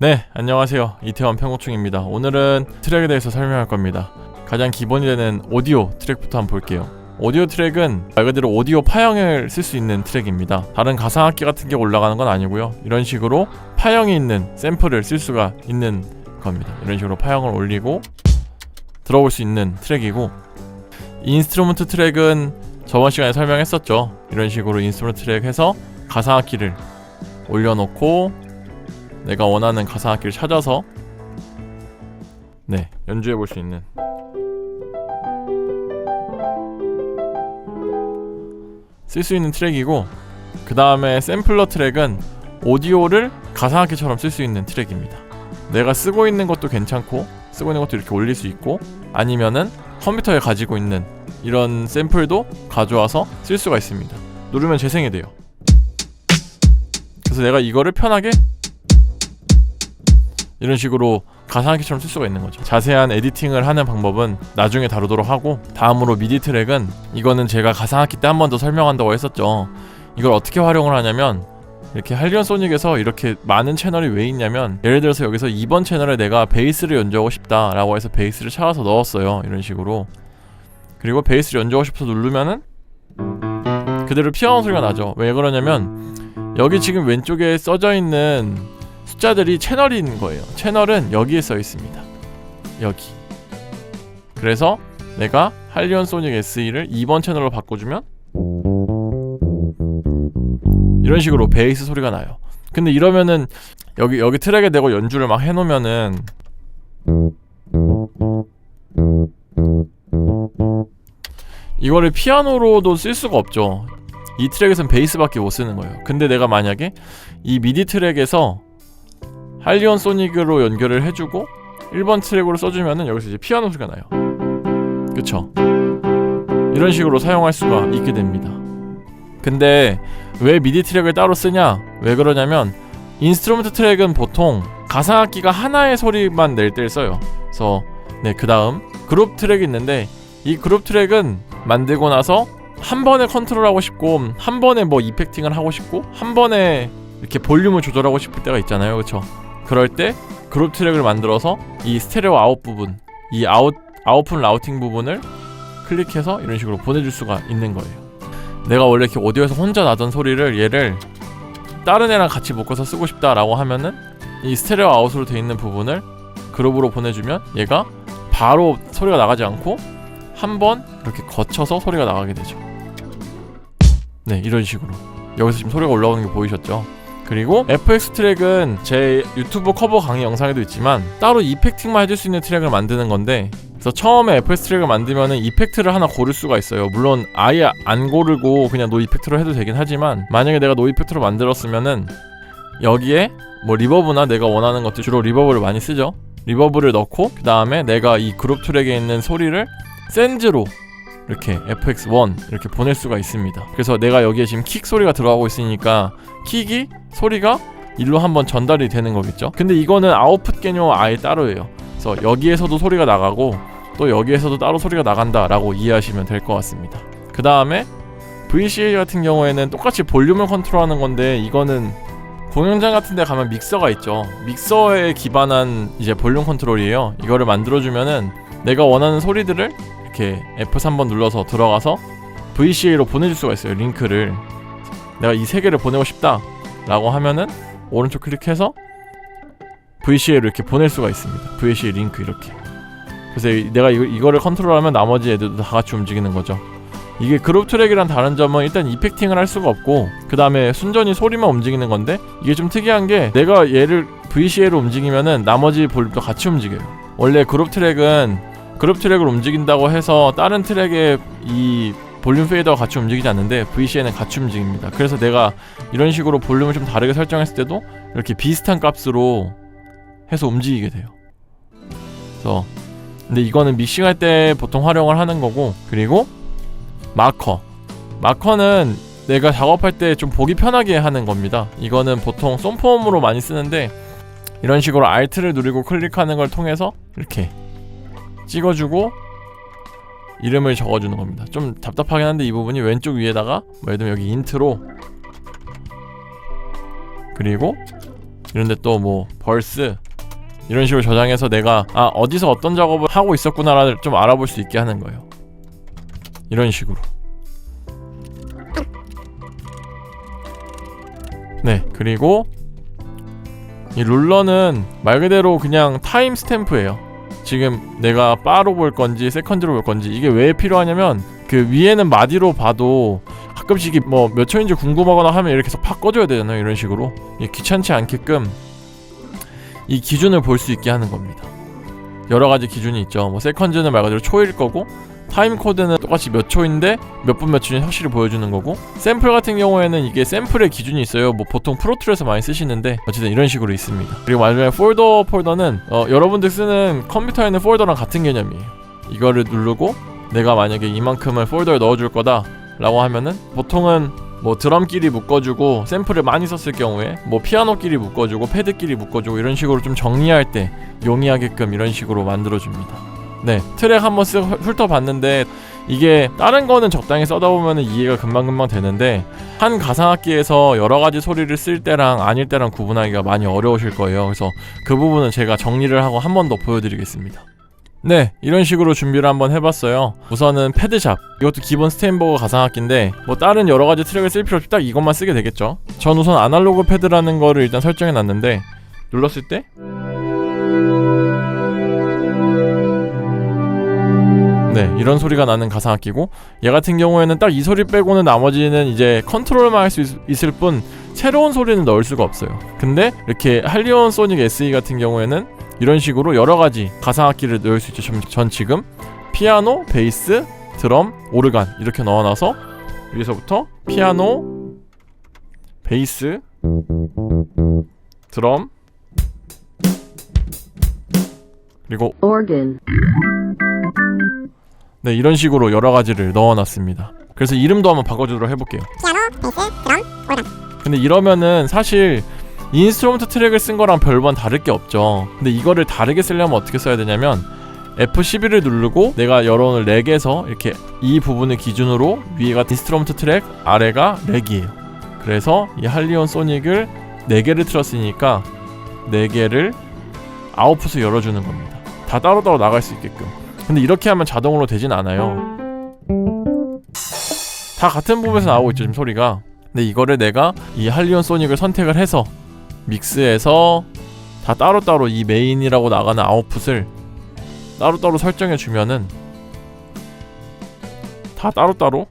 네, 안녕하세요. 이태원 평고충입니다. 오늘은 트랙에 대해서 설명할 겁니다. 가장 기본이 되는 오디오 트랙부터 한번 볼게요. 오디오 트랙은 말 그대로 오디오 파형을 쓸 수 있는 트랙입니다. 다른 가상악기 같은 게 올라가는 건 아니고요. 이런 식으로 파형이 있는 샘플을 쓸 수가 있는 겁니다. 이런 식으로 파형을 올리고 들어볼 수 있는 트랙이고, 인스트루먼트 트랙은 저번 시간에 설명했었죠. 이런 식으로 인스트루먼트 트랙 해서 가상악기를 올려놓고 내가 원하는 가상악기를 찾아서 연주해 볼 수 있는, 쓸 수 있는 트랙이고, 그 다음에 샘플러 트랙은 오디오를 가상악기처럼 쓸 수 있는 트랙입니다. 내가 쓰고 있는 것도 괜찮고, 쓰고 있는 것도 이렇게 올릴 수 있고, 아니면은 컴퓨터에 가지고 있는 이런 샘플도 가져와서 쓸 수가 있습니다. 누르면 재생이 돼요. 그래서 내가 이거를 편하게 이런 식으로 가상악기처럼 쓸 수가 있는 거죠. 자세한 에디팅을 하는 방법은 나중에 다루도록 하고, 다음으로 미디 트랙은, 이거는 제가 가상악기 때 한 번 더 설명한다고 했었죠. 이걸 어떻게 활용을 하냐면, 이렇게 할리온 소닉에서 이렇게 많은 채널이 왜 있냐면, 예를 들어서 여기서 2번 채널에 내가 베이스를 연주하고 싶다 라고 해서 베이스를 찾아서 넣었어요. 이런 식으로. 그리고 베이스를 연주하고 싶어서 누르면은 그대로 피아노 소리가 나죠. 왜 그러냐면 여기 지금 왼쪽에 써져 있는 숫자들이 채널이 있는 거예요. 채널은 여기에 써 있습니다. 여기. 그래서 내가 할리온 소닉 SE를 2번 채널로 바꿔주면 이런 식으로 베이스 소리가 나요. 근데 이러면은 여기 트랙에 대고 연주를 막 해놓으면은 이거를 피아노로도 쓸 수가 없죠. 이 트랙에선 베이스밖에 못 쓰는 거예요. 근데 내가 만약에 이 미디 트랙에서 할리온 소닉으로 연결을 해주고 1번 트랙으로 써주면은 여기서 이제 피아노 소리가 나요. 그쵸? 이런 식으로 사용할 수가 있게 됩니다. 근데 왜 미디 트랙을 따로 쓰냐? 왜 그러냐면, 인스트루먼트 트랙은 보통 가상악기가 하나의 소리만 낼 때 써요. 그래서 그 다음 그룹 트랙이 있는데, 이 그룹 트랙은 만들고 나서 한 번에 컨트롤하고 싶고, 한 번에 뭐 이펙팅을 하고 싶고, 한 번에 이렇게 볼륨을 조절하고 싶을 때가 있잖아요. 그쵸? 그럴 때 그룹 트랙을 만들어서 이 스테레오 아웃 부분, 이 아웃풋 라우팅 부분을 클릭해서 이런 식으로 보내줄 수가 있는 거예요. 내가 원래 이렇게 오디오에서 혼자 나던 소리를, 얘를 다른 애랑 같이 묶어서 쓰고 싶다라고 하면은 이 스테레오 아웃으로 돼 있는 부분을 그룹으로 보내주면 얘가 바로 소리가 나가지 않고 한번 이렇게 거쳐서 소리가 나가게 되죠. 이런 식으로. 여기서 지금 소리가 올라오는 게 보이셨죠? 그리고 FX 트랙은 제 유튜브 커버 강의 영상에도 있지만 따로 이펙팅만 해줄 수 있는 트랙을 만드는 건데, 그래서 처음에 FX 트랙을 만들면은 이펙트를 하나 고를 수가 있어요. 물론 아예 안 고르고 그냥 노 이펙트로 해도 되긴 하지만, 만약에 내가 노 이펙트로 만들었으면은 여기에 뭐 리버브나 내가 원하는 것들, 주로 리버브를 많이 쓰죠. 리버브를 넣고, 그 다음에 내가 이 그룹 트랙에 있는 소리를 센즈로 이렇게 FX1 이렇게 보낼 수가 있습니다. 그래서 내가 여기에 지금 킥 소리가 들어가고 있으니까 킥이 소리가 일로 한번 전달이 되는 거겠죠. 근데 이거는 아웃풋 개념 아예 따로예요. 그래서 여기에서도 소리가 나가고 또 여기에서도 따로 소리가 나간다 라고 이해하시면 될 것 같습니다. 그 다음에 VCA 같은 경우에는 똑같이 볼륨을 컨트롤하는 건데, 이거는 공연장 같은 데 가면 믹서가 있죠. 믹서에 기반한 이제 볼륨 컨트롤이에요. 이거를 만들어주면은 내가 원하는 소리들을 이렇게 F3번 눌러서 들어가서 VCA로 보내줄 수가 있어요. 링크를. 내가 이 세 개를 보내고 싶다 라고 하면은 오른쪽 클릭해서 VCA로 이렇게 보낼 수가 있습니다. VCA 링크 이렇게. 그래서 내가 이거를 컨트롤하면 나머지 애들도 다 같이 움직이는 거죠. 이게 그룹 트랙이랑 다른 점은 일단 이펙팅을 할 수가 없고, 그 다음에 순전히 소리만 움직이는 건데, 이게 좀 특이한 게 내가 얘를 VCA로 움직이면은 나머지 볼륨도 같이 움직여요. 원래 그룹 트랙을 움직인다고 해서 다른 트랙에 이 볼륨 페이더가 같이 움직이지 않는데 VCA는 같이 움직입니다. 그래서 내가 이런 식으로 볼륨을 좀 다르게 설정했을 때도 이렇게 비슷한 값으로 해서 움직이게 돼요. 그래서 근데 이거는 믹싱할 때 보통 활용을 하는 거고, 그리고 마커는 내가 작업할 때 좀 보기 편하게 하는 겁니다. 이거는 보통 솜폼으로 많이 쓰는데, 이런 식으로 Alt를 누르고 클릭하는 걸 통해서 이렇게 찍어주고 이름을 적어주는 겁니다. 좀 답답하긴 한데, 이 부분이 왼쪽 위에다가 예를 들면 여기 인트로, 그리고 이런데 또 뭐 벌스 이런 식으로 저장해서 내가 어디서 어떤 작업을 하고 있었구나를 좀 알아볼 수 있게 하는 거예요. 이런 식으로. 네, 그리고 이 룰러는 말 그대로 그냥 타임 스탬프예요. 지금 내가 바로 볼 건지 세컨드로 볼 건지 이게 왜 필요하냐면 그 위에는 마디로 봐도 가끔씩 뭐 몇 초인지 궁금하거나 하면 이렇게 해서 바꿔줘야 되잖아요. 이런 식으로 귀찮지 않게끔 이 기준을 볼 수 있게 하는 겁니다. 여러 가지 기준이 있죠. 뭐 세컨즈는 말 그대로 초일 거고 타임 코드는 똑같이 몇 초인데 몇 분 몇 초인지 확실히 보여주는 거고 샘플 같은 경우에는 이게 샘플의 기준이 있어요. 뭐 보통 프로툴에서 많이 쓰시는데 어쨌든 이런 식으로 있습니다. 그리고 마지막에 폴더는 여러분들 쓰는 컴퓨터에 있는 폴더랑 같은 개념이에요. 이거를 누르고 내가 만약에 이만큼을 폴더에 넣어줄 거다 라고 하면은 보통은 뭐 드럼끼리 묶어주고 샘플을 많이 썼을 경우에 뭐 피아노끼리 묶어주고 패드끼리 묶어주고 이런 식으로 좀 정리할 때 용이하게끔 이런 식으로 만들어줍니다. 네, 트랙 한번 훑어봤는데 이게 다른 거는 적당히 써다 보면 이해가 금방금방 되는데 한 가상악기에서 여러 가지 소리를 쓸 때랑 아닐 때랑 구분하기가 많이 어려우실 거예요. 그래서 그 부분은 제가 정리를 하고 한 번 더 보여드리겠습니다. 네, 이런 식으로 준비를 한번 해봤어요. 우선은 패드샵, 이것도 기본 스테인버그 가상악기인데 뭐 다른 여러 가지 트랙을 쓸 필요 없이 딱 이것만 쓰게 되겠죠. 전 우선 아날로그 패드라는 거를 일단 설정해놨는데 눌렀을 때 네, 이런 소리가 나는 가상악기고 얘 같은 경우에는 딱 이 소리 빼고는 나머지는 이제 컨트롤만 할 수 있을 뿐 새로운 소리는 넣을 수가 없어요. 근데 이렇게 할리온 소닉 SE 같은 경우에는 이런 식으로 여러 가지 가상악기를 넣을 수 있죠. 전 지금 피아노, 베이스, 드럼, 오르간 이렇게 넣어놔서 여기서부터 피아노, 베이스, 드럼 그리고 오르간 네, 이런 식으로 여러 가지를 넣어놨습니다. 그래서 이름도 한번 바꿔주도록 해볼게요. 피아노, 베이스, 드럼, 오르간. 근데 이러면은 사실 인스트루먼트 트랙을 쓴 거랑 별반 다를 게 없죠. 근데 이거를 다르게 쓰려면 어떻게 써야 되냐면 F11을 누르고 내가 열어놓은 렉에서 이렇게 이 부분을 기준으로 위에가 인스트루먼트 트랙, 아래가 렉이에요. 그래서 이 할리온 소닉을 4개를 틀었으니까 4개를 아웃풋을 열어주는 겁니다. 다 따로따로 나갈 수 있게끔. 근데 이렇게 하면 자동으로 되진 않아요. 다 같은 부분에서 나오고 있죠, 지금 소리가. 근데 이거를 내가 이 할리온 소닉을 선택을 해서 믹스해서 다 따로따로 이 메인이라고 나가는 아웃풋을 따로따로 설정해 주면은 다 따로따로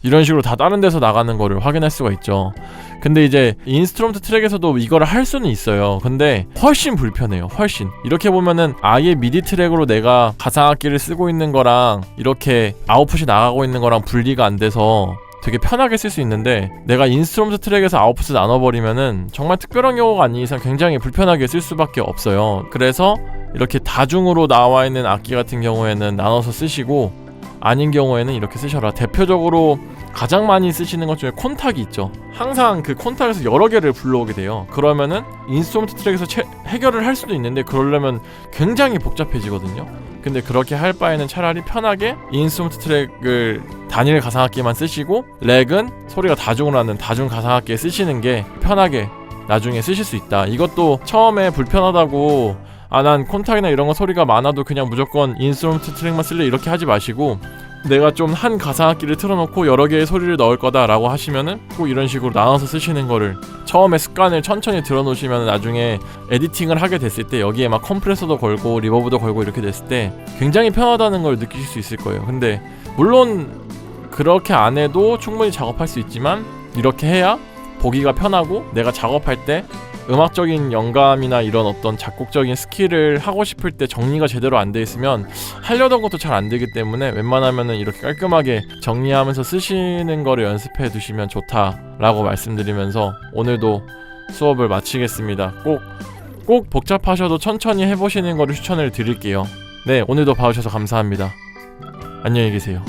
이런 식으로 다 다른 데서 나가는 거를 확인할 수가 있죠. 근데 이제 인스트루먼트 트랙에서도 이거를 할 수는 있어요. 근데 훨씬 불편해요. 훨씬. 이렇게 보면은 아예 미디 트랙으로 내가 가상악기를 쓰고 있는 거랑 이렇게 아웃풋이 나가고 있는 거랑 분리가 안 돼서 되게 편하게 쓸 수 있는데 내가 인스트루먼트 트랙에서 아웃풋을 나눠버리면은 정말 특별한 경우가 아닌 이상 굉장히 불편하게 쓸 수밖에 없어요. 그래서 이렇게 다중으로 나와 있는 악기 같은 경우에는 나눠서 쓰시고 아닌 경우에는 이렇게 쓰셔라. 대표적으로 가장 많이 쓰시는 것 중에 콘탁이 있죠. 항상 그 콘탁에서 여러 개를 불러오게 돼요. 그러면은 인스트루먼트 트랙에서 해결을 할 수도 있는데 그러려면 굉장히 복잡해지거든요. 근데 그렇게 할 바에는 차라리 편하게 인스트루먼트 트랙을 단일 가상악기만 쓰시고 렉은 소리가 다중으로 나는 다중 가상악기에 쓰시는 게 편하게 나중에 쓰실 수 있다. 이것도 처음에 불편하다고 난 콘탁이나 이런 거 소리가 많아도 그냥 무조건 인스트루먼트 트랙만 쓸래 이렇게 하지 마시고 내가 좀 한 가상악기를 틀어놓고 여러 개의 소리를 넣을 거다 라고 하시면은 꼭 이런 식으로 나눠서 쓰시는 거를 처음에 습관을 천천히 들어놓으시면 나중에 에디팅을 하게 됐을 때 여기에 막 컴프레서도 걸고 리버브도 걸고 이렇게 됐을 때 굉장히 편하다는 걸 느끼실 수 있을 거예요. 근데 물론 그렇게 안 해도 충분히 작업할 수 있지만 이렇게 해야 보기가 편하고 내가 작업할 때 음악적인 영감이나 이런 어떤 작곡적인 스킬을 하고 싶을 때 정리가 제대로 안 돼 있으면 하려던 것도 잘 안 되기 때문에 웬만하면은 이렇게 깔끔하게 정리하면서 쓰시는 거를 연습해 두시면 좋다라고 말씀드리면서 오늘도 수업을 마치겠습니다. 꼭 복잡하셔도 천천히 해보시는 거를 추천을 드릴게요. 네, 오늘도 봐주셔서 감사합니다. 안녕히 계세요.